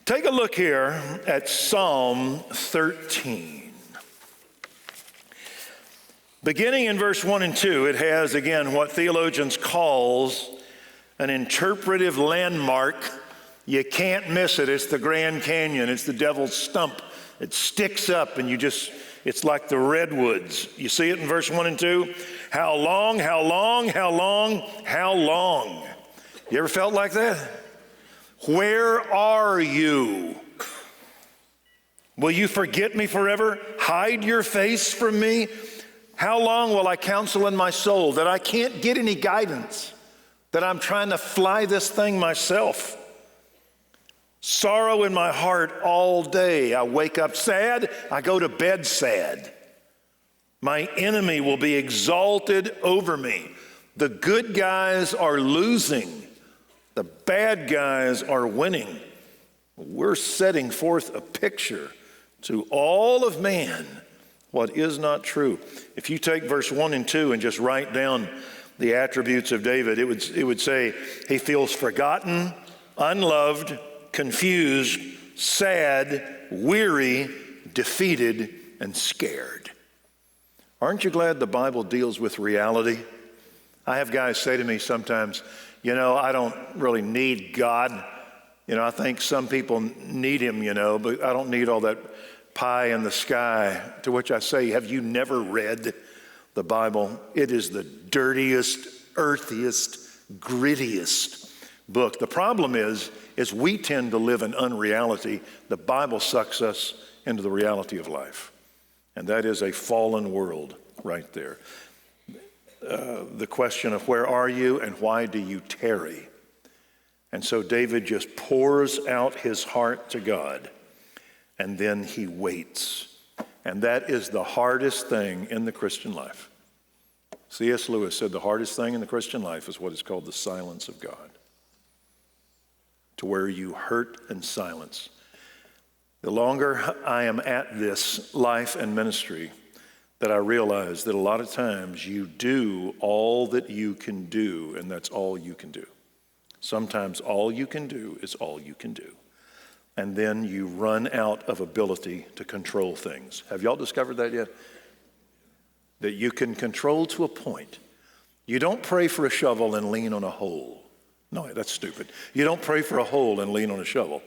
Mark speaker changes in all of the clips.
Speaker 1: Take a look here at Psalm 13. Beginning in verse 1 and 2, it has, again, what theologians calls an interpretive landmark. You can't miss it. It's the Grand Canyon. It's the Devil's Stump. It sticks up and it's like the redwoods. You see it in verse 1 and 2? How long, how long, how long, how long? You ever felt like that? Where are you? Will you forget me forever? Hide your face from me? How long will I counsel in my soul that I can't get any guidance, that I'm trying to fly this thing myself? Sorrow in my heart all day. I wake up sad, I go to bed sad. My enemy will be exalted over me. The good guys are losing. The bad guys are winning. We're setting forth a picture to all of man what is not true. If you take verse 1 and 2 and just write down the attributes of David, it would say he feels forgotten, unloved, confused, sad, weary, defeated, and scared. Aren't you glad the Bible deals with reality? I have guys say to me sometimes, I don't really need God. I think some people need him, but I don't need all that pie in the sky. To which I say, have you never read the Bible? It is the dirtiest, earthiest, grittiest book. The problem is we tend to live in unreality. The Bible sucks us into the reality of life. And that is a fallen world right there. The question of where are you and why do you tarry? And so David just pours out his heart to God, and then he waits. And that is the hardest thing in the Christian life. C.S. Lewis said the hardest thing in the Christian life is what is called the silence of God, to where you hurt in silence. The longer I am at this life and ministry, that I realize that a lot of times you do all that you can do, and that's all you can do. Sometimes all you can do is all you can do. And then you run out of ability to control things. Have y'all discovered that yet? That you can control to a point. You don't pray for a shovel and lean on a hole. No, that's stupid. You don't pray for a hole and lean on a shovel.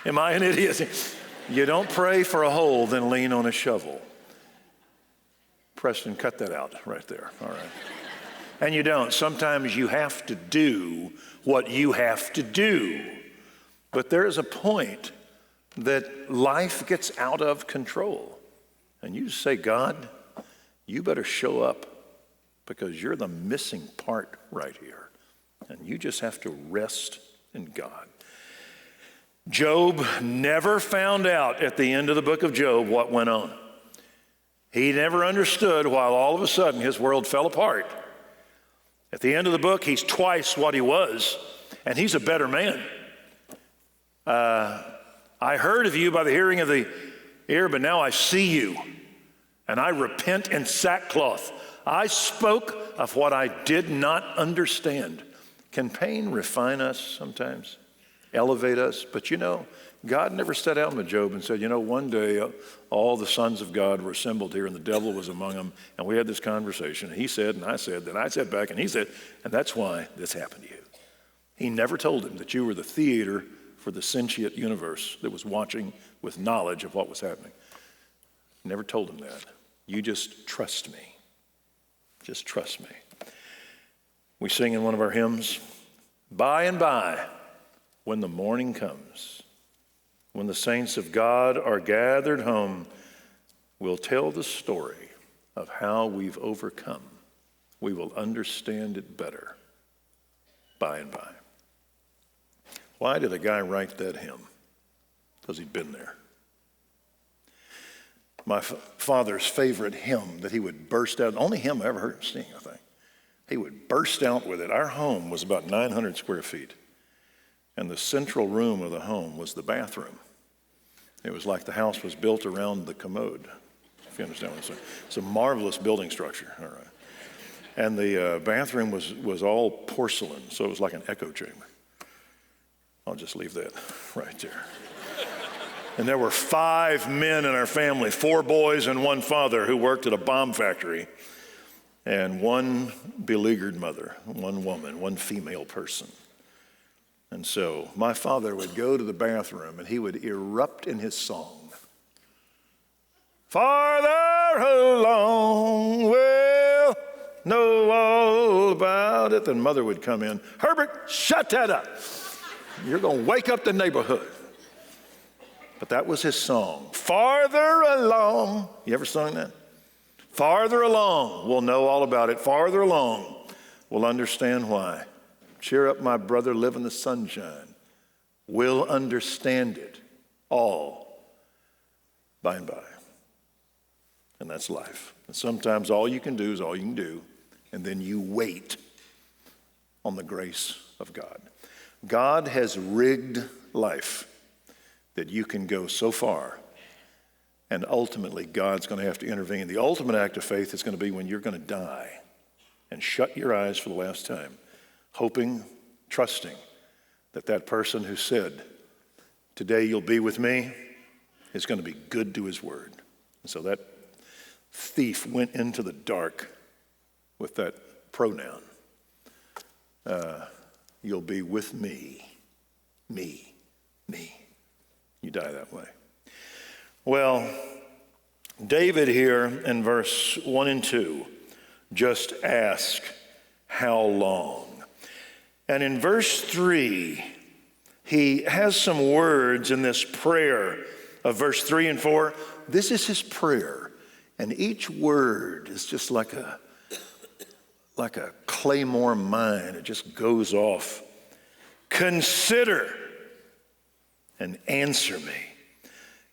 Speaker 1: Am I an idiot? You don't pray for a hole, then lean on a shovel. Preston, cut that out right there. All right. And you don't. Sometimes you have to do what you have to do. But there is a point that life gets out of control. And you just say, God, you better show up because you're the missing part right here. And you just have to rest in God. Job never found out at the end of the book of Job what went on. He never understood why all of a sudden his world fell apart. At the end of the book, he's twice what he was, and he's a better man. I heard of you by the hearing of the ear, but now I see you, and I repent in sackcloth. I spoke of what I did not understand. Can pain refine us sometimes, elevate us? But God never sat down with Job and said, one day all the sons of God were assembled here and the devil was among them, and we had this conversation. And he said, and I said, then I said back, and he said, and that's why this happened to you. He never told him that you were the theater for the sentient universe that was watching with knowledge of what was happening. Never told him that. You just trust me. Just trust me. We sing in one of our hymns, by and by, when the morning comes, when the saints of God are gathered home, we'll tell the story of how we've overcome. We will understand it better by and by. Why did a guy write that hymn? Because he'd been there. My father's favorite hymn that he would burst out, the only hymn I ever heard him sing, I think. He would burst out with it. Our home was about 900 square feet. And the central room of the home was the bathroom. It was like the house was built around the commode, if you understand what I'm saying. It's a marvelous building structure, all right. And the bathroom was all porcelain, so it was like an echo chamber. I'll just leave that right there. And there were 5 men in our family, 4 boys and 1 father who worked at a bomb factory, and 1 beleaguered mother, 1 woman, 1 female person. And so my father would go to the bathroom and he would erupt in his song. Farther along, we'll know all about it. Then mother would come in, Herbert, shut that up. You're going to wake up the neighborhood. But that was his song. Farther along. You ever sung that? Farther along, we'll know all about it. Farther along, we'll understand why. Cheer up, my brother, live in the sunshine. We'll understand it all by and by. And that's life. And sometimes all you can do is all you can do, and then you wait on the grace of God. God has rigged life that you can go so far, and ultimately God's going to have to intervene. The ultimate act of faith is going to be when you're going to die and shut your eyes for the last time, hoping, trusting that that person who said, today you'll be with me, is going to be good to his word. And so that thief went into the dark with that pronoun. You'll be with me. You die that way. Well, David here in verse 1 and 2 just asked, how long? And in verse 3, he has some words in this prayer of verse 3 and 4. This is his prayer. And each word is just like a claymore mine. It just goes off. Consider and answer me.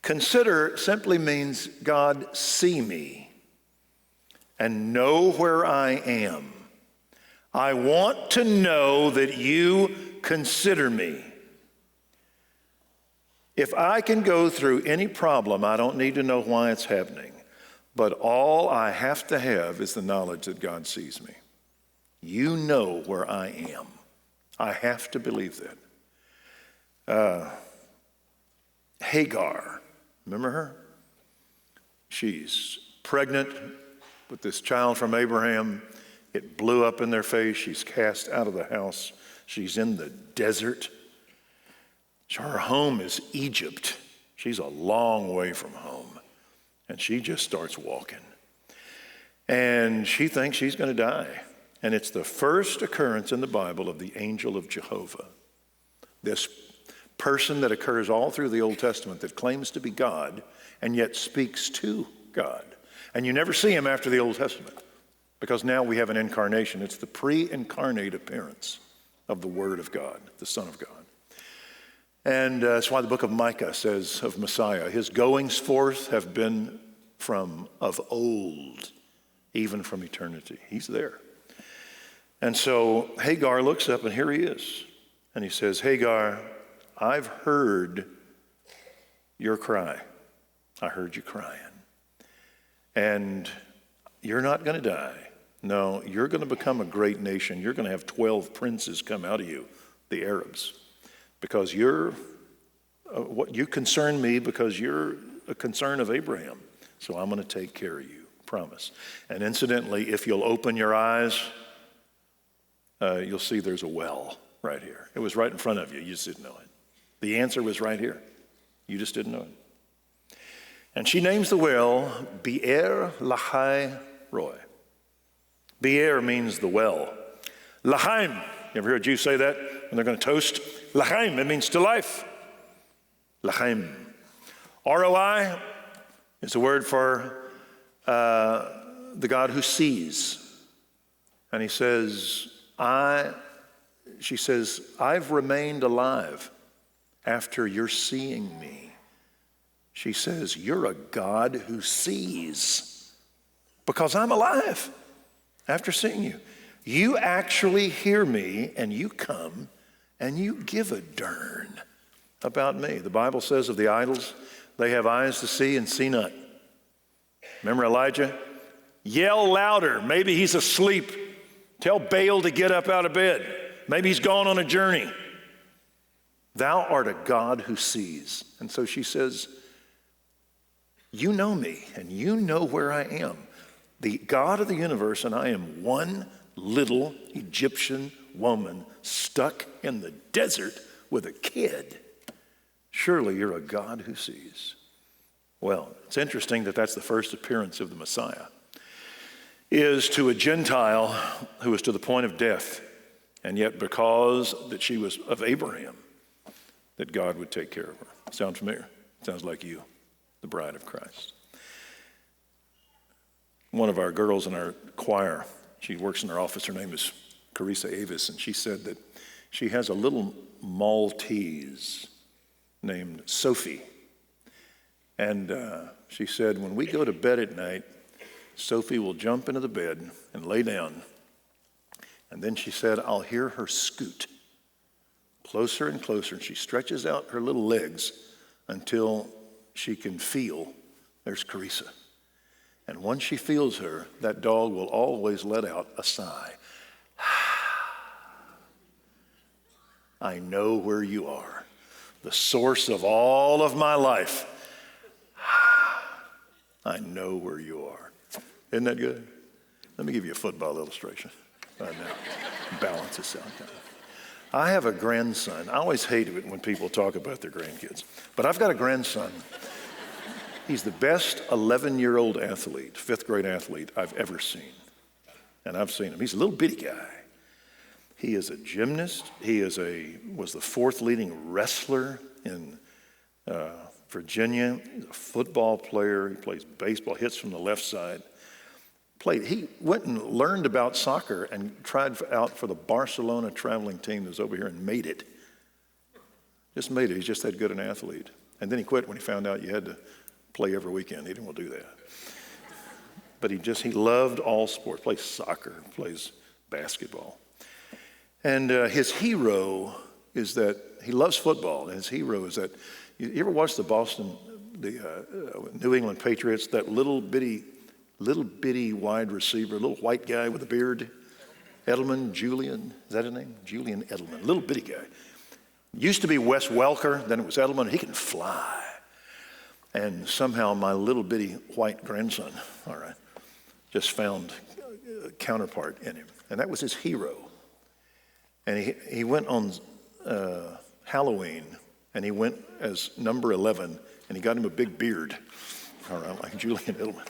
Speaker 1: Consider simply means, God, see me and know where I am. I want to know that you consider me. If I can go through any problem, I don't need to know why it's happening. But all I have to have is the knowledge that God sees me. You know where I am. I have to believe that. Hagar, remember her? She's pregnant with this child from Abraham. It blew up in their face. She's cast out of the house. She's in the desert. Her home is Egypt. She's a long way from home. And she just starts walking. And she thinks she's going to die. And it's the first occurrence in the Bible of the angel of Jehovah. This person that occurs all through the Old Testament that claims to be God and yet speaks to God. And you never see him after the Old Testament because now we have an incarnation. It's the pre-incarnate appearance of the Word of God, the Son of God. And that's why the book of Micah says of Messiah, his goings forth have been from of old, even from eternity. He's there. And so Hagar looks up and here he is. And he says, Hagar, I've heard your cry. I heard you crying. And you're not going to die. No, you're going to become a great nation. You're going to have 12 princes come out of you, the Arabs, because you're what you concern me because you're a concern of Abraham. So I'm going to take care of you, promise. And incidentally, if you'll open your eyes, you'll see there's a well right here. It was right in front of you. You just didn't know it. The answer was right here. You just didn't know it. And she names the well Be'er Lahai Roy. Be'er means the well. Lahaim, you ever heard Jews say that when they're going to toast? Lahaim, it means to life. Lahaim. ROI is a word for the God who sees. And he says, she says, I've remained alive after you're seeing me. She says, you're a God who sees because I'm alive after seeing you. You actually hear me and you come and you give a darn about me. The Bible says of the idols, they have eyes to see and see not. Remember Elijah? Yell louder. Maybe he's asleep. Tell Baal to get up out of bed. Maybe he's gone on a journey. Thou art a God who sees. And so she says, you know me, and you know where I am. The God of the universe, and I am one little Egyptian woman stuck in the desert with a kid. Surely you're a God who sees. Well, it's interesting that that's the first appearance of the Messiah, is to a Gentile who was to the point of death, and yet because that she was of Abraham, that God would take care of her. Sound familiar? Sounds like you, the bride of Christ. One of our girls in our choir, she works in our office, her name is Carissa Avis, and she said that she has a little Maltese named Sophie. And she said, when we go to bed at night, Sophie will jump into the bed and lay down. And then she said, I'll hear her scoot closer and closer. And she stretches out her little legs until she can feel there's Carissa. And once she feels her, that dog will always let out a sigh. I know where you are, the source of all of my life. I know where you are. Isn't that good? Let me give you a football illustration right now. Balance this out. I have a grandson. I always hate it when people talk about their grandkids, but I've got a grandson. He's the best 11-year-old athlete, fifth grade athlete I've ever seen. And I've seen him. He's a little bitty guy. He is a gymnast. He was the fourth leading wrestler in Virginia. He's a football player. He plays baseball, hits from the left side. He went and learned about soccer and tried out for the Barcelona traveling team that was over here and made it. Just made it. He's just that good an athlete. And then he quit when he found out you had to play every weekend. He didn't want to do that. But he loved all sports. Plays soccer, plays basketball. And his hero is that he loves football. And his hero is that, you ever watch the New England Patriots, that little bitty wide receiver, little white guy with a beard? Julian, is that his name? Julian Edelman, little bitty guy. Used to be Wes Welker, then it was Edelman. He can fly. And somehow my little bitty white grandson, all right, just found a counterpart in him. And that was his hero. And he went on Halloween, and he went as number 11, and he got him a big beard, all right, like Julian Edelman.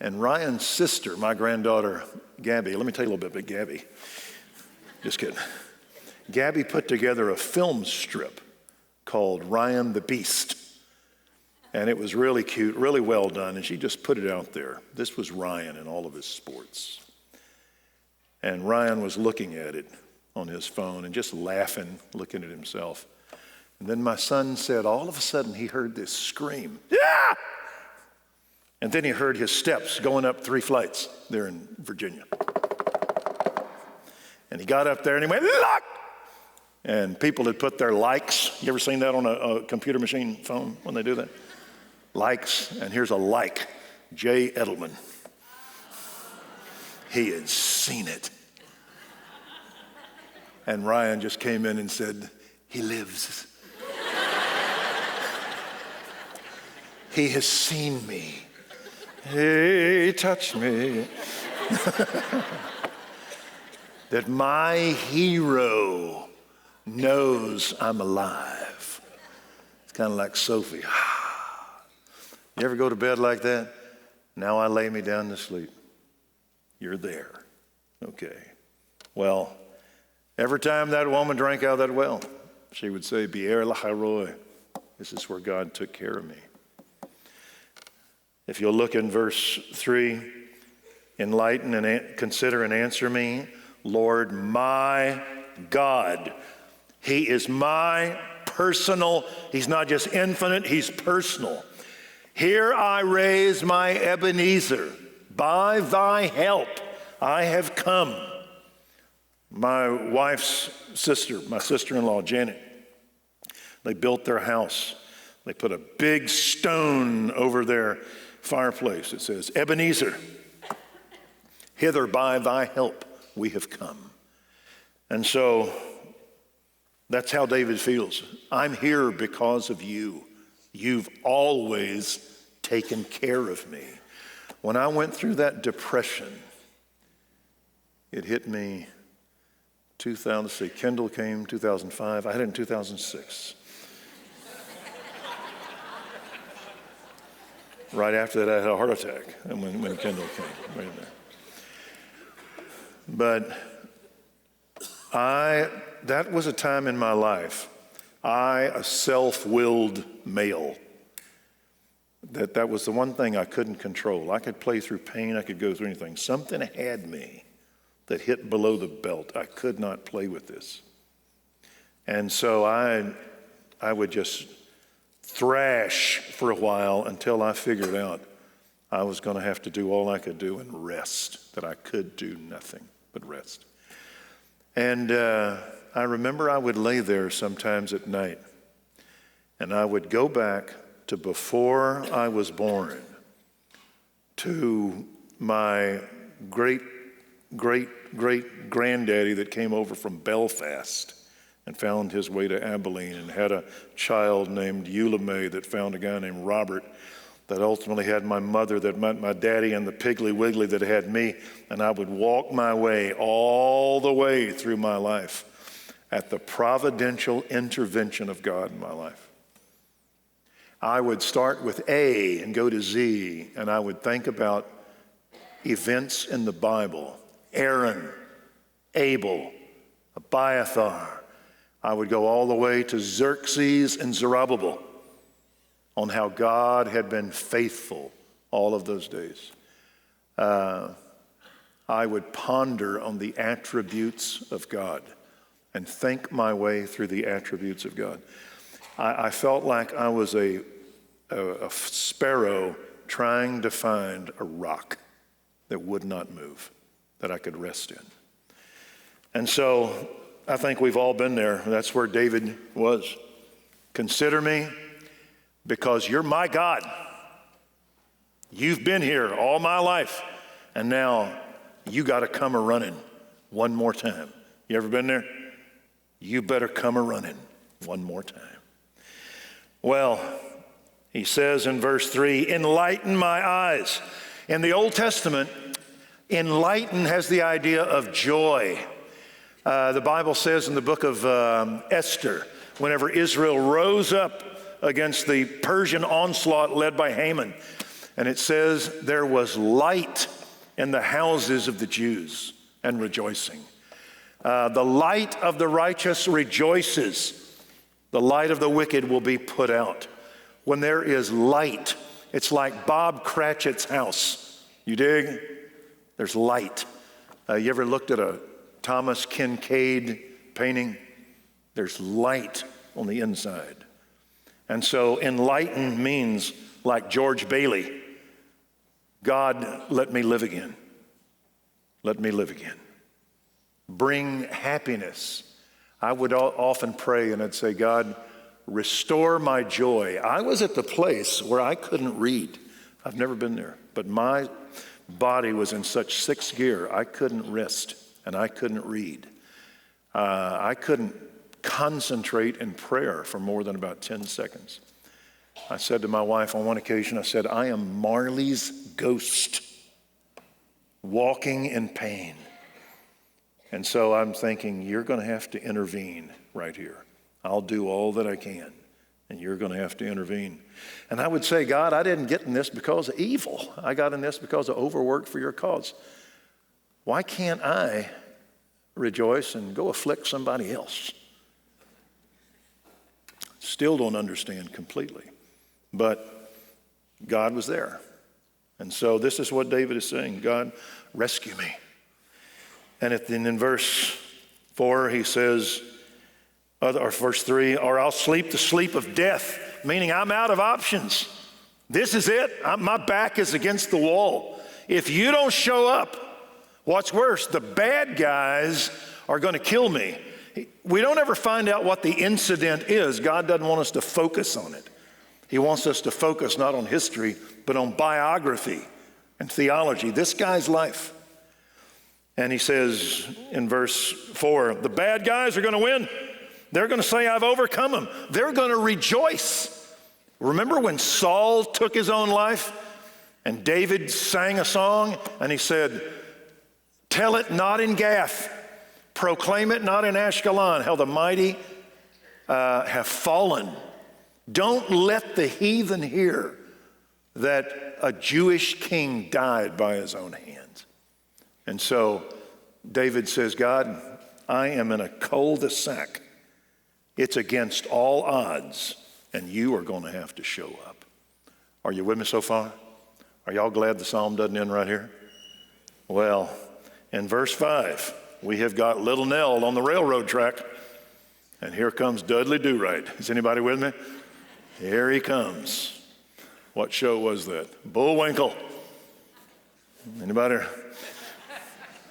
Speaker 1: And Ryan's sister, my granddaughter, Gabby, let me tell you a little bit about Gabby. Just kidding. Gabby put together a film strip called Ryan the Beast. And it was really cute, really well done, and she just put it out there. This was Ryan in all of his sports. And Ryan was looking at it on his phone and just laughing, looking at himself. And then my son said, all of a sudden he heard this scream, yeah! And then he heard his steps going up 3 flights there in Virginia. And he got up there and he went, look! And people had put their likes. You ever seen that on a computer machine phone when they do that? Likes, and here's a like, J. Edelman. He had seen it. And Ryan just came in and said, he lives. He has seen me. He touched me. That my hero knows I'm alive. It's kind of like Sophie. You ever go to bed like that? Now I lay me down to sleep. You're there. Okay. Well, every time that woman drank out of that well, she would say, Bi'er lacharoy. This is where God took care of me. If you'll look in verse 3, enlighten and consider and answer me, Lord, my God. He is my personal, he's not just infinite, he's personal. Here I raise my Ebenezer. By thy help I have come. My wife's sister, my sister-in-law, Janet, they built their house. They put a big stone over their fireplace. It says, Ebenezer, hither by thy help we have come. And so That's how David feels. I'm here because of you. You've always taken care of me. When I went through that depression, it hit me 2000, Kendall came 2005. I had it in 2006. Right after that, I had a heart attack when Kendall came, right there. But that was a time in my life, a self-willed male, that was the one thing I couldn't control. I could play through pain, I could go through anything. Something had me that hit below the belt. I could not play with this. And so I would just thrash for a while until I figured out I was going to have to do all I could do and rest, that I could do nothing but rest. And I remember I would lay there sometimes at night, and I would go back to before I was born, to my great-great-great-granddaddy that came over from Belfast and found his way to Abilene and had a child named Eula May that found a guy named Robert that ultimately had my mother, that met my daddy, and the Piggly Wiggly that had me. And I would walk my way all the way through my life at the providential intervention of God in my life. I would start with A and go to Z, and I would think about events in the Bible. Aaron, Abel, Abiathar. I would go all the way to Xerxes and Zerubbabel on how God had been faithful all of those days. I would ponder on the attributes of God and think my way through the attributes of God. I felt like I was a sparrow trying to find a rock that would not move, that I could rest in. And so I think we've all been there. That's where David was. Consider me, because you're my God. You've been here all my life, and now you got to come a-running one more time. You ever been there? You better come a-running one more time. Well, he says in verse 3, enlighten my eyes. In the Old Testament, enlighten has the idea of joy. The Bible says in the book of Esther, whenever Israel rose up against the Persian onslaught led by Haman, and it says there was light in the houses of the Jews and rejoicing. The light of the righteous rejoices. The light of the wicked will be put out. When there is light, it's like Bob Cratchit's house. You dig? There's light. You ever looked at a Thomas Kincaid painting? There's light on the inside. And so enlighten means, like George Bailey, God, let me live again. Let me live again. Bring happiness. I would often pray and I'd say, God, restore my joy. I was at the place where I couldn't read. I've never been there, but my body was in such sixth gear, I couldn't rest and I couldn't read. I couldn't concentrate in prayer for more than about 10 seconds. I said to my wife on one occasion, I said, I am Marley's ghost walking in pain. And so I'm thinking, you're going to have to intervene right here. I'll do all that I can, and you're going to have to intervene. And I would say, God, I didn't get in this because of evil. I got in this because I overworked for your cause. Why can't I rejoice and go afflict somebody else? Still don't understand completely, but God was there. And so this is what David is saying, God, rescue me. And in verse 4, he says, or verse 3, or I'll sleep the sleep of death, meaning I'm out of options. This is it. My back is against the wall. If you don't show up, what's worse, the bad guys are going to kill me. We don't ever find out what the incident is. God doesn't want us to focus on it. He wants us to focus not on history, but on biography and theology, this guy's life. And he says in verse 4, the bad guys are going to win. They're going to say, I've overcome them. They're going to rejoice. Remember when Saul took his own life and David sang a song and he said, tell it not in Gath, proclaim it not in Ashkelon, how the mighty have fallen. Don't let the heathen hear that a Jewish king died by his own hands. And so David says, God, I am in a cul-de-sac. It's against all odds, and you are going to have to show up. Are you with me so far? Are y'all glad the psalm doesn't end right here? Well, in verse 5, we have got Little Nell on the railroad track, and here comes Dudley Do-Right. Is anybody with me? Here he comes. What show was that? Bullwinkle. Anybody?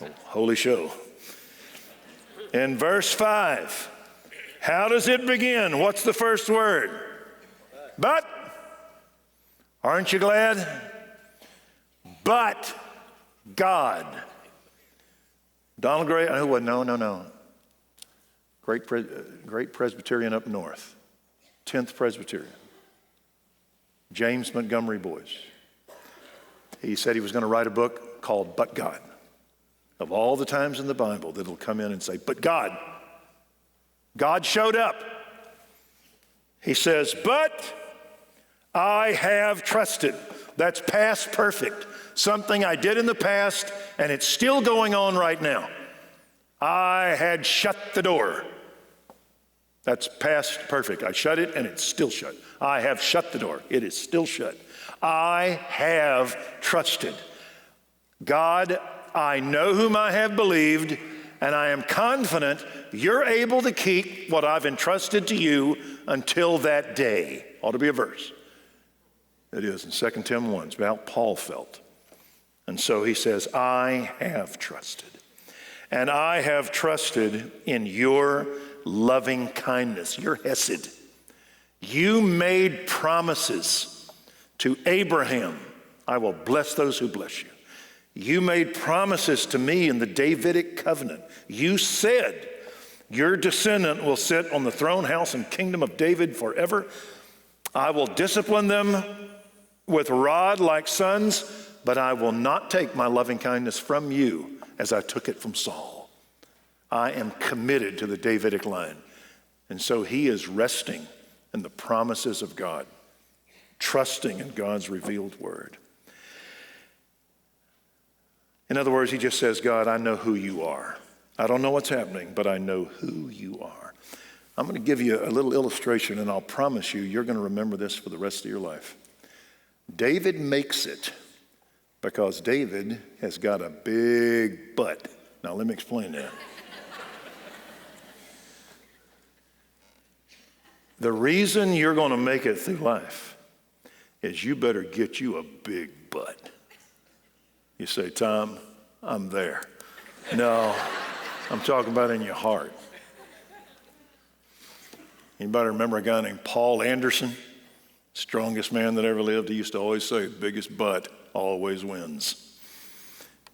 Speaker 1: Oh, holy show. In verse 5, how does it begin? What's the first word? But. Aren't you glad? But God. Donald Gray, no. Great Presbyterian up north. 10th Presbyterian. James Montgomery Boyce. He said he was going to write a book called But God. Of all the times in the Bible that will come in and say, but God. God showed up. He says, but I have trusted. That's past perfect. Something I did in the past, and it's still going on right now. I had shut the door. That's past perfect. I shut it, and it's still shut. I have shut the door. It is still shut. I have trusted. God, I know whom I have believed, and I am confident you're able to keep what I've entrusted to you until that day. Ought to be a verse. It is in 2 Timothy 1. It's about Paul felt. And so he says, I have trusted. And I have trusted in your loving kindness, your hesed. You made promises to Abraham. I will bless those who bless you. You made promises to me in the Davidic covenant. You said your descendant will sit on the throne house and kingdom of David forever. I will discipline them with rod like sons, but I will not take my loving kindness from you as I took it from Saul. I am committed to the Davidic line. And so he is resting in the promises of God, trusting in God's revealed word. In other words, he just says, God, I know who you are. I don't know what's happening, but I know who you are. I'm going to give you a little illustration, and I'll promise you're going to remember this for the rest of your life. David makes it because David has got a big butt. Now, let me explain that. The reason you're going to make it through life is you better get you a big butt. You say, Tom, I'm there. No, I'm talking about in your heart. Anybody remember a guy named Paul Anderson? Strongest man that ever lived. He used to always say, biggest butt always wins.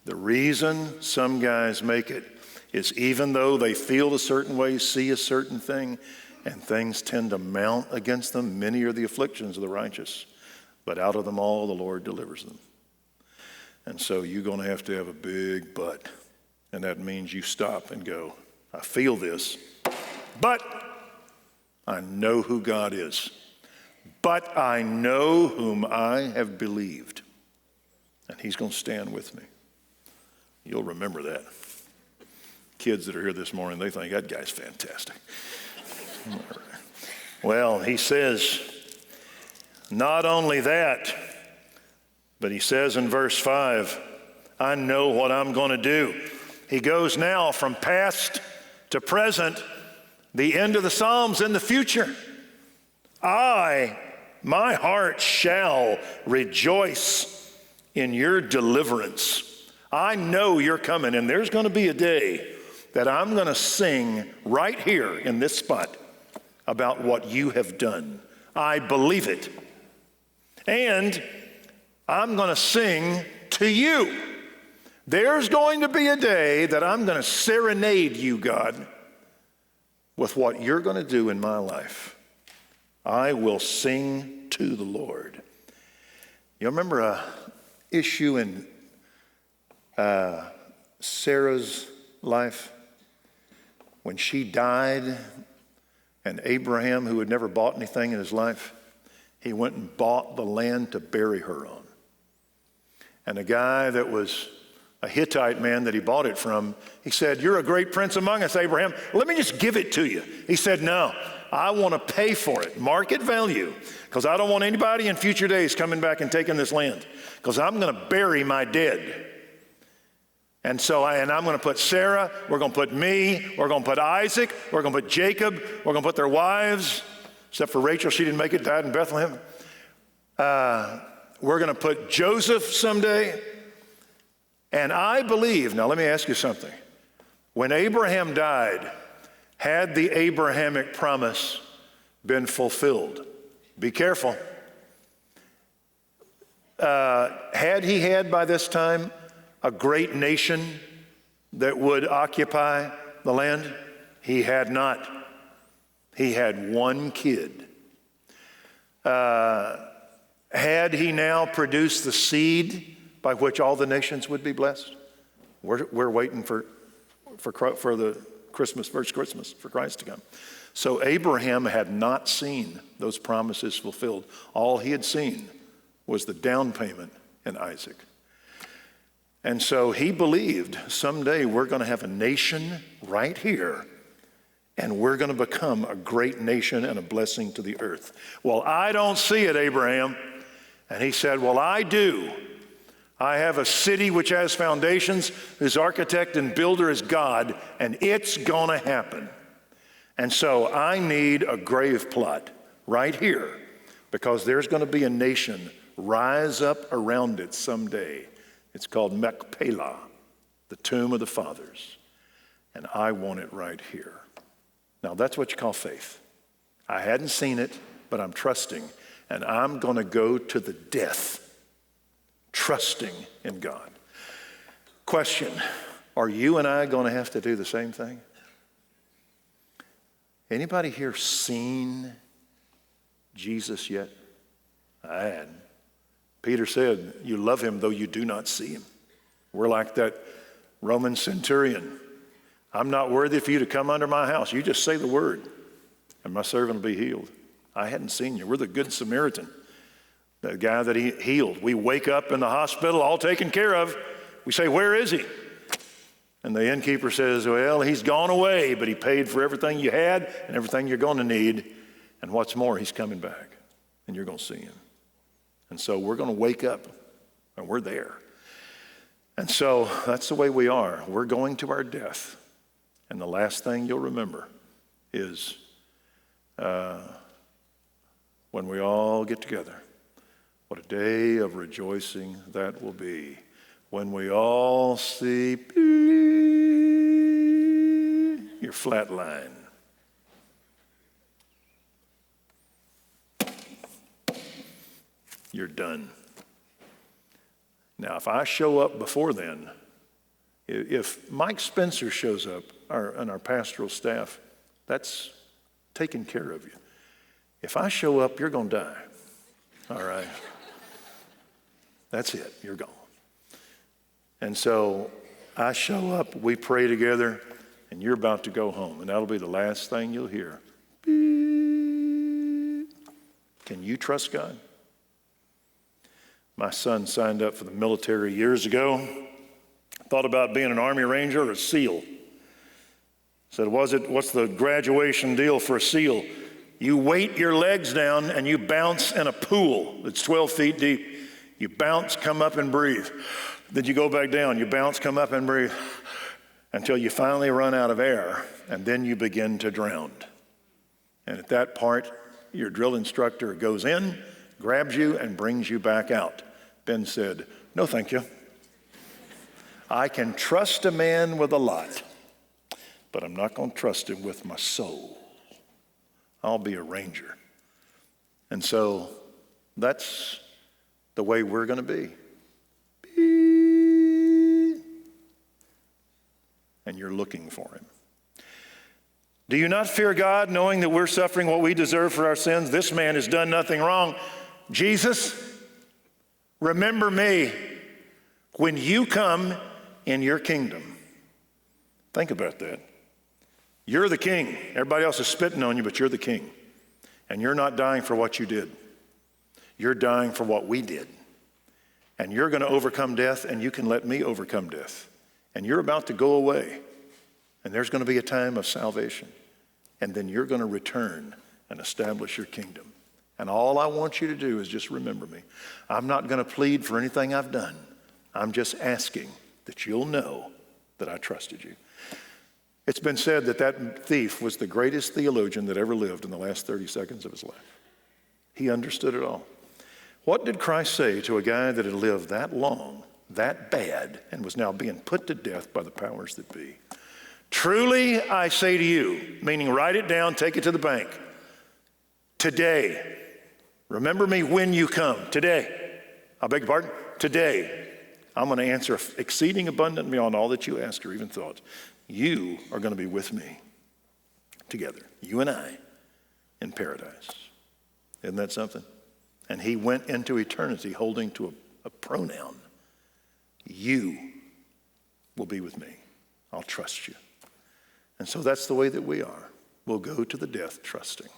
Speaker 1: The reason some guys make it is even though they feel a certain way, see a certain thing, and things tend to mount against them, many are the afflictions of the righteous, but out of them all the Lord delivers them. And so you're going to have a big but, and that means you stop and go, I feel this, but I know who God is. But I know whom I have believed, and he's going to stand with me. You'll remember that. Kids that are here this morning, they think that guy's fantastic. Well, he says, not only that, but he says in verse 5, I know what I'm going to do. He goes now from past to present, the end of the Psalms in the future. My heart shall rejoice in your deliverance. I know you're coming, and there's going to be a day that I'm going to sing right here in this spot about what you have done. I believe it. And I'm going to sing to you. There's going to be a day that I'm going to serenade you, God, with what you're going to do in my life. I will sing to the Lord. You remember a issue in Sarah's life when she died, and Abraham, who had never bought anything in his life, he went and bought the land to bury her on. And the guy that was a Hittite man that he bought it from, he said, "You're a great prince among us, Abraham. Let me just give it to you." He said, "No, I want to pay for it, market value, because I don't want anybody in future days coming back and taking this land, because I'm going to bury my dead. And so I'm going to put Sarah, we're going to put me, we're going to put Isaac, we're going to put Jacob, we're going to put their wives, except for Rachel, she didn't make it, died in Bethlehem. We're going to put Joseph someday." And I believe, now let me ask you something. When Abraham died, had the Abrahamic promise been fulfilled? Be careful. Had he had by this time a great nation that would occupy the land? He had not. He had one kid. Had he now produced the seed by which all the nations would be blessed? We're waiting for the first Christmas, for Christ to come. So Abraham had not seen those promises fulfilled. All he had seen was the down payment in Isaac. And so he believed someday we're going to have a nation right here, and we're going to become a great nation and a blessing to the earth. "Well, I don't see it, Abraham." And he said, "Well, I do. I have a city which has foundations, whose architect and builder is God, and it's going to happen. And so I need a grave plot right here, because there's going to be a nation rise up around it someday. It's called Machpelah, the tomb of the fathers. And I want it right here." Now that's what you call faith. I hadn't seen it, but I'm trusting, and I'm going to go to the death trusting in God. Question: are you and I going to have to do the same thing? Anybody here seen Jesus yet? I hadn't. Peter said, "You love him though you do not see him." We're like that Roman centurion. "I'm not worthy for you to come under my house. You just say the word, and my servant will be healed." I hadn't seen you. We're the Good Samaritan, the guy that he healed. We wake up in the hospital, all taken care of. We say, "Where is he?" And the innkeeper says, "Well, he's gone away, but he paid for everything you had and everything you're going to need. And what's more, he's coming back, and you're going to see him." And so we're going to wake up, and we're there. And so that's the way we are. We're going to our death. And the last thing you'll remember is when we all get together. What a day of rejoicing that will be, when we all see your flat line. You're done. Now, if I show up before then, if Mike Spencer shows up, and our pastoral staff, that's taking care of you. If I show up, you're going to die. All right. That's it. You're gone. And so I show up, we pray together, and you're about to go home. And that'll be the last thing you'll hear. Can you trust God? My son signed up for the military years ago. Thought about being an Army Ranger or a SEAL. Said, what's the graduation deal for a SEAL? You weight your legs down and you bounce in a pool that's 12 feet deep. You bounce, come up and breathe. Then you go back down, you bounce, come up and breathe until you finally run out of air, and then you begin to drown. And at that part, your drill instructor goes in, grabs you, and brings you back out. Ben said, "No, thank you. I can trust a man with a lot, but I'm not going to trust him with my soul. I'll be a ranger." And so that's the way we're going to be. And you're looking for him. Do you not fear God, knowing that we're suffering what we deserve for our sins? This man has done nothing wrong. Jesus, remember me when you come in your kingdom. Think about that. You're the king. Everybody else is spitting on you, but you're the king. And you're not dying for what you did. You're dying for what we did. And you're going to overcome death, and you can let me overcome death. And you're about to go away. And there's going to be a time of salvation. And then you're going to return and establish your kingdom. And all I want you to do is just remember me. I'm not going to plead for anything I've done. I'm just asking that you'll know that I trusted you. It's been said that that thief was the greatest theologian that ever lived in the last 30 seconds of his life. He understood it all. What did Christ say to a guy that had lived that long, that bad, and was now being put to death by the powers that be? Truly, I say to you, meaning write it down, take it to the bank. Today, remember me when you come. Today, I beg your pardon? Today, I'm going to answer exceeding abundant beyond all that you asked or even thought. You are going to be with me together, you and I, in paradise. Isn't that something? And he went into eternity holding to a pronoun. You will be with me. I'll trust you. And so that's the way that we are. We'll go to the death trusting.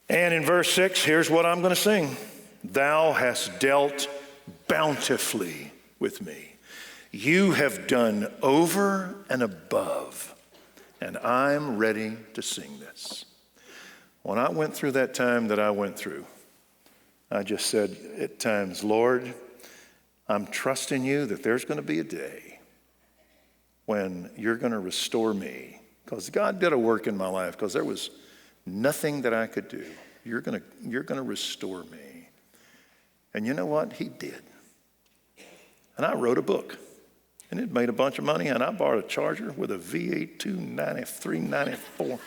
Speaker 1: And in verse 6, here's what I'm going to sing. Thou hast dealt bountifully with me. You have done over and above. And I'm ready to sing this. When I went through that time that I went through, I just said at times, Lord, I'm trusting you that there's going to be a day when you're going to restore me. Because God did a work in my life, because there was nothing that I could do. You're going to restore me. And you know what? He did. And I wrote a book. And it made a bunch of money. And I bought a Charger with a V8 29394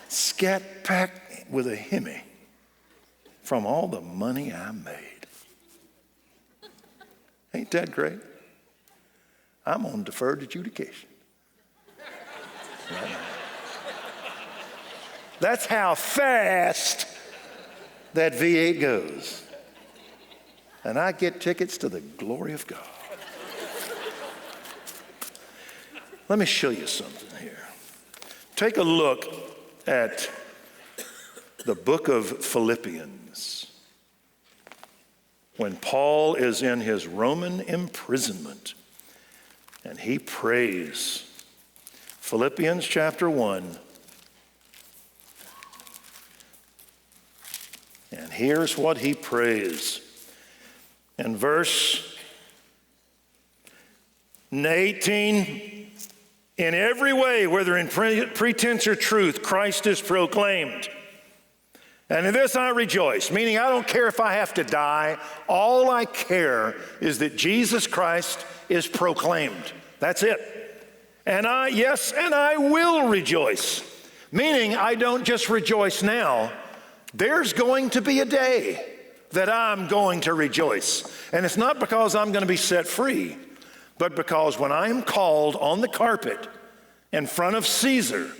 Speaker 1: Scat Pack with a Hemi from all the money I made. Ain't that great? I'm on deferred adjudication. Right now. That's how fast that V8 goes. And I get tickets to the glory of God. Let me show you something here. Take a look at the book of Philippians. When Paul is in his Roman imprisonment and he prays. Philippians chapter 1. And here's what he prays. In verse 18, in every way, whether in pretense or truth, Christ is proclaimed. And in this I rejoice, meaning I don't care if I have to die. All I care is that Jesus Christ is proclaimed. That's it. And I will rejoice. Meaning I don't just rejoice now. There's going to be a day that I'm going to rejoice. And it's not because I'm going to be set free, but because when I'm called on the carpet in front of Caesar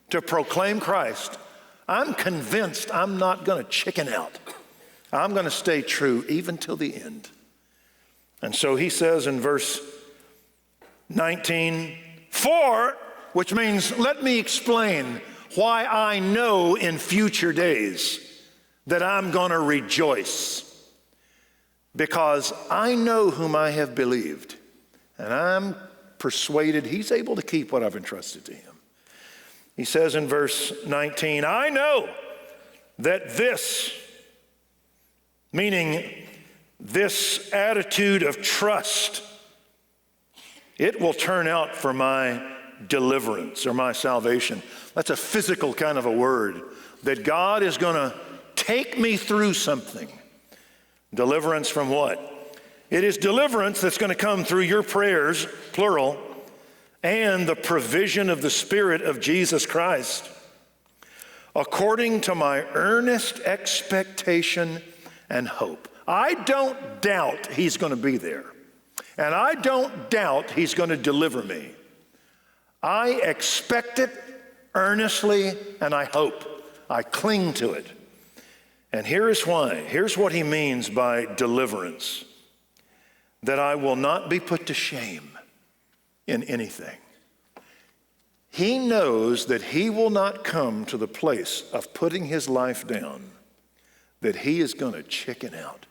Speaker 1: to proclaim Christ, I'm convinced I'm not going to chicken out. I'm going to stay true even till the end. And so he says in verse 19, for, which means let me explain why I know in future days that I'm going to rejoice. Because I know whom I have believed, and I'm persuaded he's able to keep what I've entrusted to him. He says in verse 19, I know that this, meaning this attitude of trust, it will turn out for my deliverance or my salvation. That's a physical kind of a word, that God is going to take me through something. Deliverance from what? It is deliverance that's going to come through your prayers, plural, and the provision of the Spirit of Jesus Christ, according to my earnest expectation and hope. I don't doubt he's going to be there. And I don't doubt he's going to deliver me. I expect it earnestly, and I hope. I cling to it. And here is why. Here's what he means by deliverance. That I will not be put to shame in anything. He knows that he will not come to the place of putting his life down, that he is going to chicken out.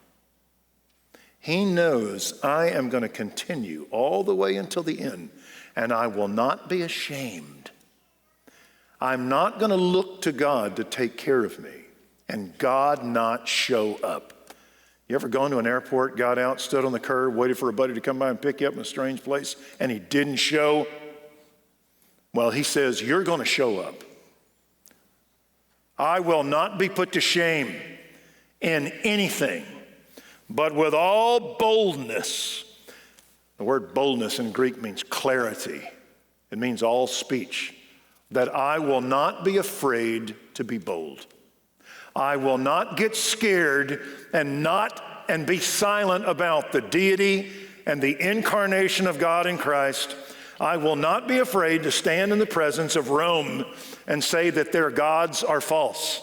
Speaker 1: He knows I am going to continue all the way until the end, and I will not be ashamed. I'm not going to look to God to take care of me and God not show up. You ever gone to an airport, got out, stood on the curb, waited for a buddy to come by and pick you up in a strange place, and he didn't show? Well, he says, you're going to show up. I will not be put to shame in anything, but with all boldness. The word boldness in Greek means clarity. It means all speech. That I will not be afraid to be bold. I will not get scared and be silent about the deity and the incarnation of God in Christ. I will not be afraid to stand in the presence of Rome and say that their gods are false.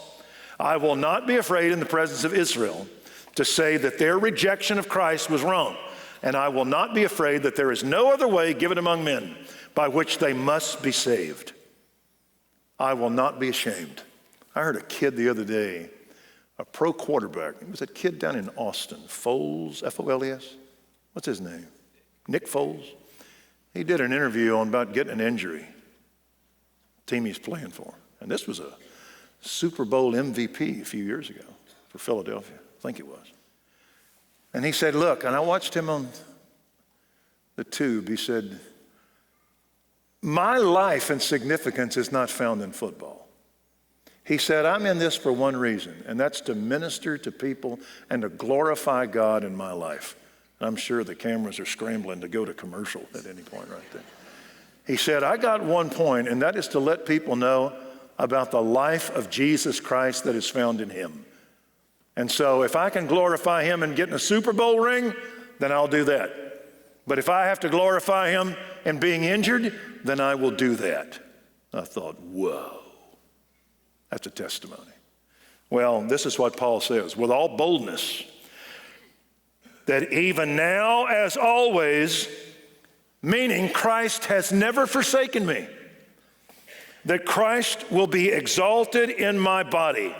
Speaker 1: I will not be afraid in the presence of Israel to say that their rejection of Christ was wrong. And I will not be afraid that there is no other way given among men by which they must be saved. I will not be ashamed. I heard a kid the other day, a pro quarterback. It was a kid down in Austin, Foles, F-O-L-E-S. What's his name? Nick Foles. He did an interview on about getting an injury, team he's playing for. And this was a Super Bowl MVP a few years ago for Philadelphia, I think it was. And he said, look, and I watched him on the tube. He said, my life and significance is not found in football. He said, I'm in this for one reason, and that's to minister to people and to glorify God in my life. And I'm sure the cameras are scrambling to go to commercial at any point right there. He said, I got one point, and that is to let people know about the life of Jesus Christ that is found in him. And so if I can glorify him and get in a Super Bowl ring, then I'll do that. But if I have to glorify him in being injured, then I will do that. I thought, whoa, that's a testimony. Well, this is what Paul says, with all boldness, that even now as always, meaning Christ has never forsaken me, that Christ will be exalted in my body.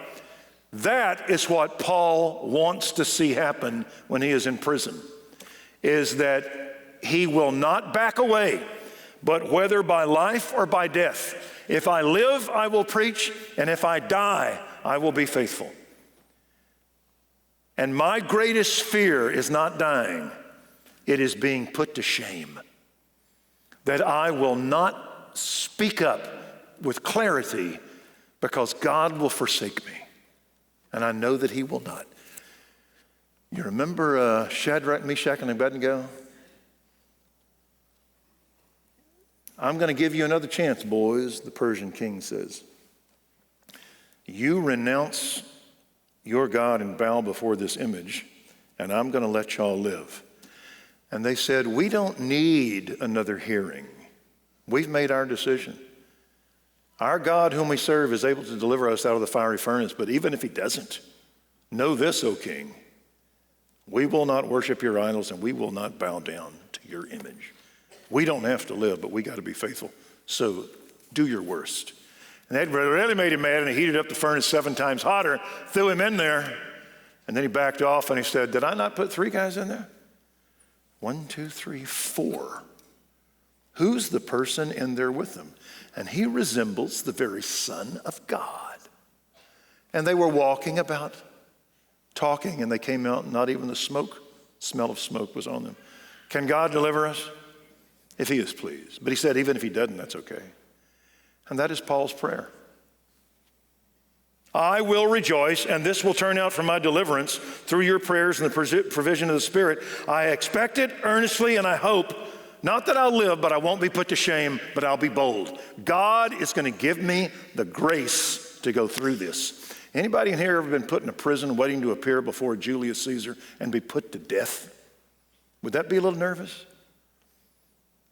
Speaker 1: That is what Paul wants to see happen when he is in prison, is that he will not back away, but whether by life or by death. If I live, I will preach, and if I die, I will be faithful. And my greatest fear is not dying. It is being put to shame. That I will not speak up with clarity because God will forsake me. And I know that he will not. You remember Shadrach, Meshach, and Abednego? I'm going to give you another chance, boys, the Persian king says. You renounce your God and bow before this image, and I'm going to let y'all live. And they said, we don't need another hearing. We've made our decision. Our God whom we serve is able to deliver us out of the fiery furnace, but even if he doesn't, know this, O king, we will not worship your idols and we will not bow down to your image. We don't have to live, but we got to be faithful. So do your worst. And that really made him mad, and he heated up the furnace 7 times hotter, threw him in there, and then he backed off and he said, did I not put 3 guys in there? 1, 2, 3, 4. Who's the person in there with them? And he resembles the very Son of God. And they were walking about, talking, and they came out, and not even the smell of smoke was on them. Can God deliver us? If he is pleased. But he said, even if he doesn't, that's okay. And that is Paul's prayer. I will rejoice, and this will turn out for my deliverance through your prayers and the provision of the Spirit. I expect it earnestly, and I hope, not that I'll live, but I won't be put to shame, but I'll be bold. God is going to give me the grace to go through this. Anybody in here ever been put in a prison waiting to appear before Julius Caesar and be put to death? Would that be a little nervous?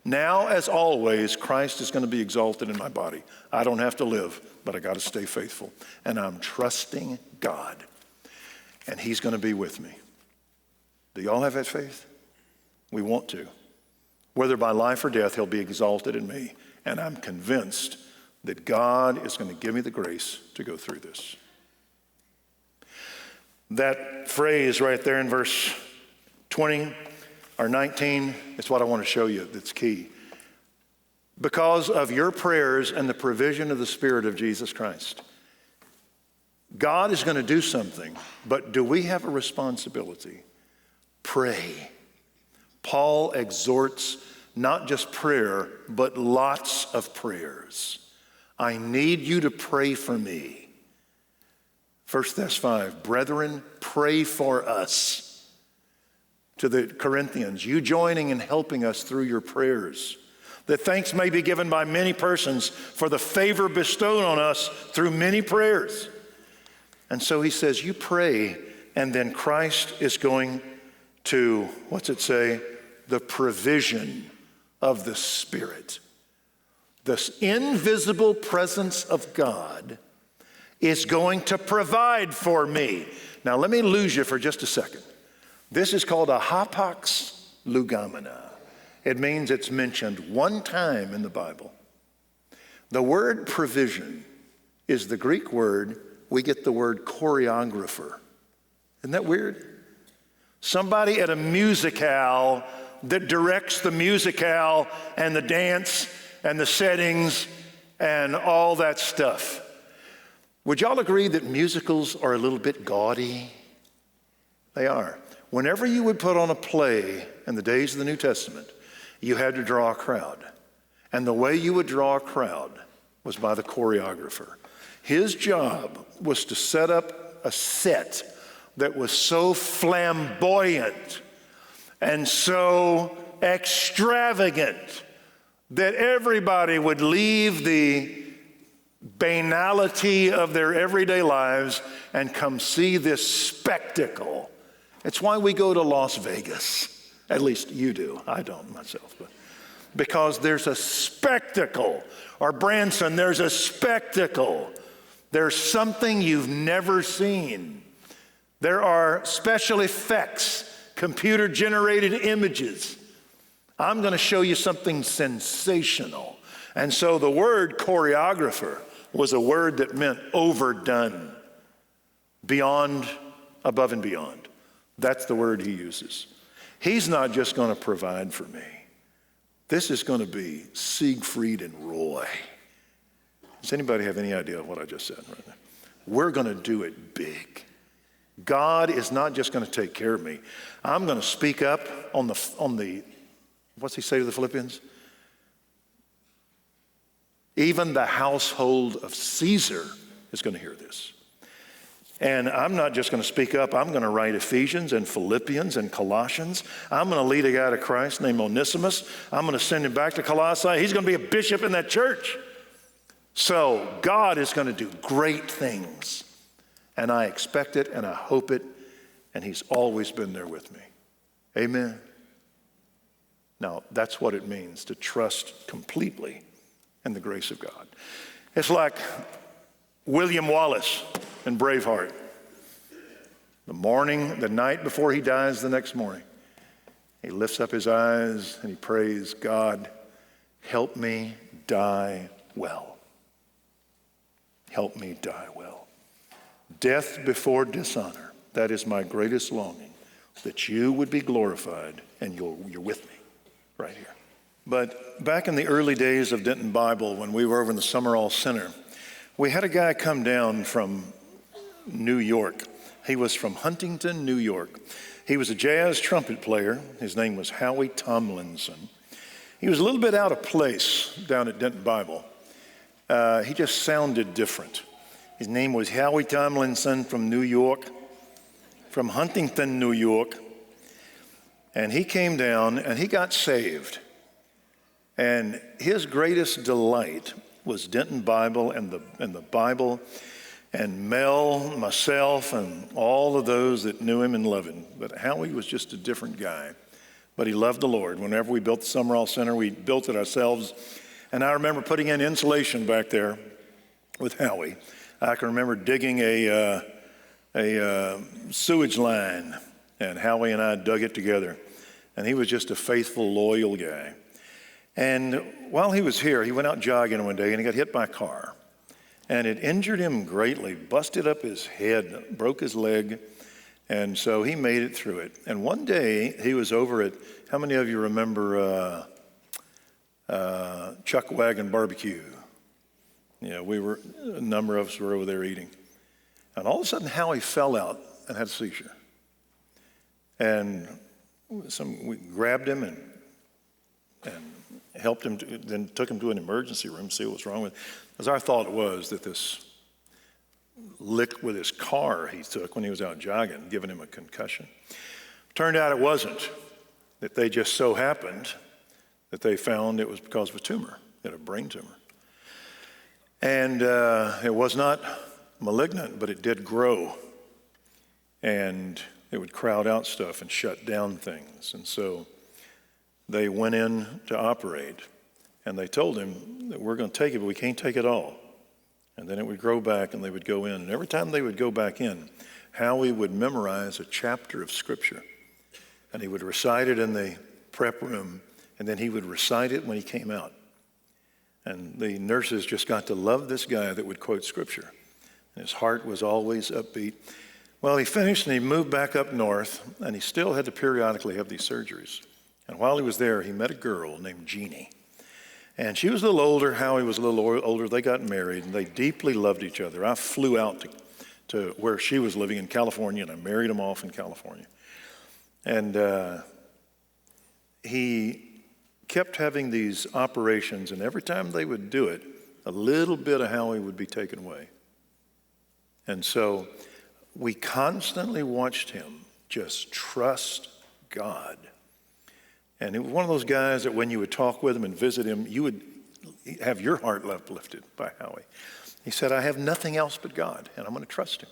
Speaker 1: Now, as always, Christ is going to be exalted in my body. I don't have to live, but I got to stay faithful. And I'm trusting God, and he's going to be with me. Do y'all have that faith? We want to. Whether by life or death, he'll be exalted in me. And I'm convinced that God is going to give me the grace to go through this. That phrase right there in verse 20 or 19, it's what I want to show you that's key. Because of your prayers and the provision of the Spirit of Jesus Christ, God is going to do something, but do we have a responsibility? Pray. Paul exhorts not just prayer, but lots of prayers. I need you to pray for me. 1 Thess 5, brethren, pray for us. To the Corinthians, you joining and helping us through your prayers, that thanks may be given by many persons for the favor bestowed on us through many prayers. And so he says, you pray, and then Christ is going to, what's it say? The provision of the Spirit. This invisible presence of God is going to provide for me. Now let me lose you for just a second. This is called a hapax legomenon. It means it's mentioned one time in the Bible. The word provision is the Greek word we get the word choreographer. Isn't that weird? Somebody at a musicale that directs the musicale and the dance and the settings and all that stuff. Would y'all agree that musicals are a little bit gaudy? They are. Whenever you would put on a play in the days of the New Testament, you had to draw a crowd. And the way you would draw a crowd was by the choreographer. His job was to set up a set that was so flamboyant and so extravagant that everybody would leave the banality of their everyday lives and come see this spectacle. It's why we go to Las Vegas. At least you do. I don't myself. But because there's a spectacle. Or Branson, there's a spectacle. There's something you've never seen. There are special effects, computer-generated images. I'm going to show you something sensational. And so the word choreographer was a word that meant overdone, beyond, above and beyond. That's the word he uses. He's not just going to provide for me. This is going to be Siegfried and Roy. Does anybody have any idea of what I just said right now? We're going to do it big. God is not just going to take care of me. I'm going to speak up on the, what's he say to the Philippians? Even the household of Caesar is going to hear this. And I'm not just going to speak up. I'm going to write Ephesians and Philippians and Colossians. I'm going to lead a guy to Christ named Onesimus. I'm going to send him back to Colossae. He's going to be a bishop in that church. So God is going to do great things. And I expect it and I hope it. And he's always been there with me. Amen. Now, that's what it means to trust completely in the grace of God. It's like William Wallace in Braveheart. The night before he dies, the next morning, he lifts up his eyes and he prays, God, help me die well. Help me die well. Death before dishonor, that is my greatest longing, that you would be glorified and you're with me right here. But back in the early days of Denton Bible, when we were over in the Summerall Center, we had a guy come down from New York. He was from Huntington, New York. He was a jazz trumpet player. His name was Howie Tomlinson. He was a little bit out of place down at Denton Bible. He just sounded different. His name was Howie Tomlinson from New York, from Huntington, New York. And he came down and he got saved. And his greatest delight was Denton Bible and the Bible and Mel, myself, and all of those that knew him and loved him. But Howie was just a different guy. but he loved the Lord. Whenever we built the Summerall Center, we built it ourselves. And I remember putting in insulation back there with Howie. I can remember digging a sewage line, and Howie and I dug it together. And he was just a faithful, loyal guy. And while he was here, he went out jogging one day and he got hit by a car. And it injured him greatly, busted up his head, broke his leg. And so he made it through it. And one day he was over at, how many of you remember Chuck Wagon Barbecue? Yeah, a number of us were over there eating. And all of a sudden Howie fell out and had a seizure. And we grabbed him and helped him, then took him to an emergency room to see what was wrong with him. Because our thought was that this lick with his car he took when he was out jogging, giving him a concussion. Turned out it wasn't, that they just so happened that they found it was because of a tumor, he had a brain tumor. And it was not malignant, but it did grow. And it would crowd out stuff and shut down things. And so they went in to operate, and they told him that we're going to take it, but we can't take it all. And then it would grow back, and they would go in. And every time they would go back in, Howie would memorize a chapter of Scripture. And he would recite it in the prep room, and then he would recite it when he came out. And the nurses just got to love this guy that would quote Scripture. And his heart was always upbeat. Well, he finished, and he moved back up north, and he still had to periodically have these surgeries. And while he was there, he met a girl named Jeannie. And she was a little older. Howie was a little older. They got married, and they deeply loved each other. I flew out to where she was living in California, and I married him off in California. And he kept having these operations, and every time they would do it, a little bit of Howie would be taken away. And so we constantly watched him just trust God. And he was one of those guys that when you would talk with him and visit him, you would have your heart uplifted by Howie. He said, I have nothing else but God, and I'm going to trust him.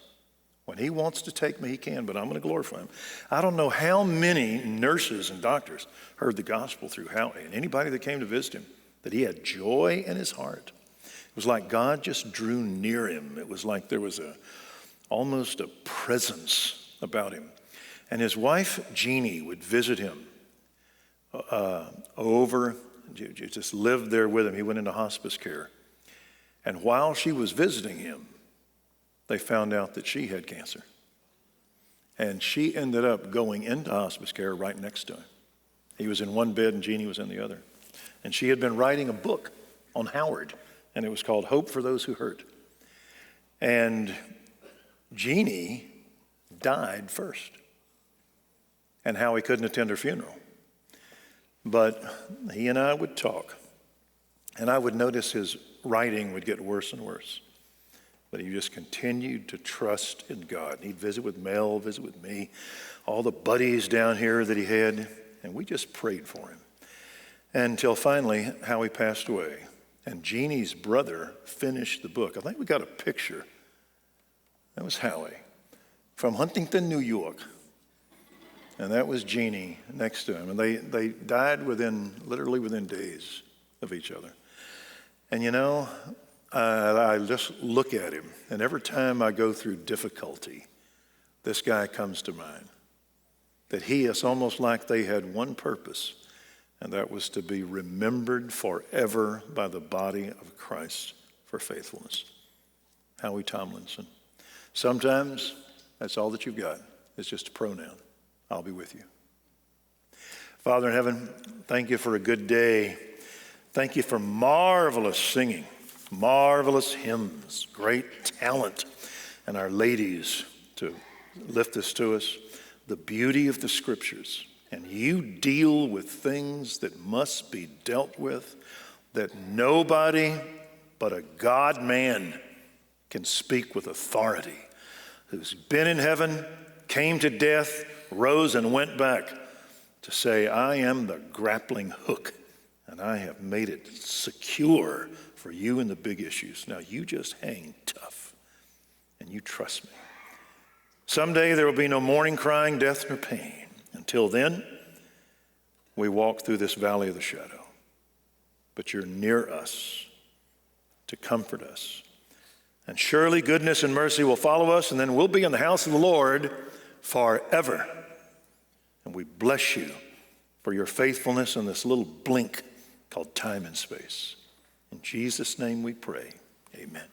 Speaker 1: When he wants to take me, he can, but I'm going to glorify him. I don't know how many nurses and doctors heard the gospel through Howie, and anybody that came to visit him, that he had joy in his heart. It was like God just drew near him. It was like there was almost a presence about him. And his wife, Jeannie, would visit him just lived there with him. He went into hospice care. And while she was visiting him, they found out that she had cancer. And she ended up going into hospice care right next to him. He was in one bed and Jeannie was in the other. And she had been writing a book on Howard, and it was called Hope for Those Who Hurt. And Jeannie died first. And Howie couldn't attend her funeral. But he and I would talk, and I would notice his writing would get worse and worse. But he just continued to trust in God. He'd visit with Mel, visit with me, all the buddies down here that he had, and we just prayed for him. Until finally, Howie passed away, and Jeannie's brother finished the book. I think we got a picture. That was Howie from Huntington, New York. And that was Jeannie next to him. And they died literally within days of each other. And you know, I just look at him, and every time I go through difficulty, this guy comes to mind. That it's almost like they had one purpose, and that was to be remembered forever by the body of Christ for faithfulness. Howie Tomlinson. Sometimes that's all that you've got. It's just a pronoun. I'll be with you. Father in heaven, thank you for a good day. Thank you for marvelous singing, marvelous hymns, great talent, and our ladies to lift this to us, the beauty of the Scriptures. And you deal with things that must be dealt with, that nobody but a God-man can speak with authority, who's been in heaven, came to death, rose and went back to say, I am the grappling hook, and I have made it secure for you in the big issues. Now you just hang tough, and you trust me. Someday there will be no mourning, crying, death, nor pain. Until then, we walk through this valley of the shadow. But you're near us to comfort us. And surely goodness and mercy will follow us, and then we'll be in the house of the Lord forever. And we bless you for your faithfulness in this little blink called time and space. In Jesus' name we pray. Amen.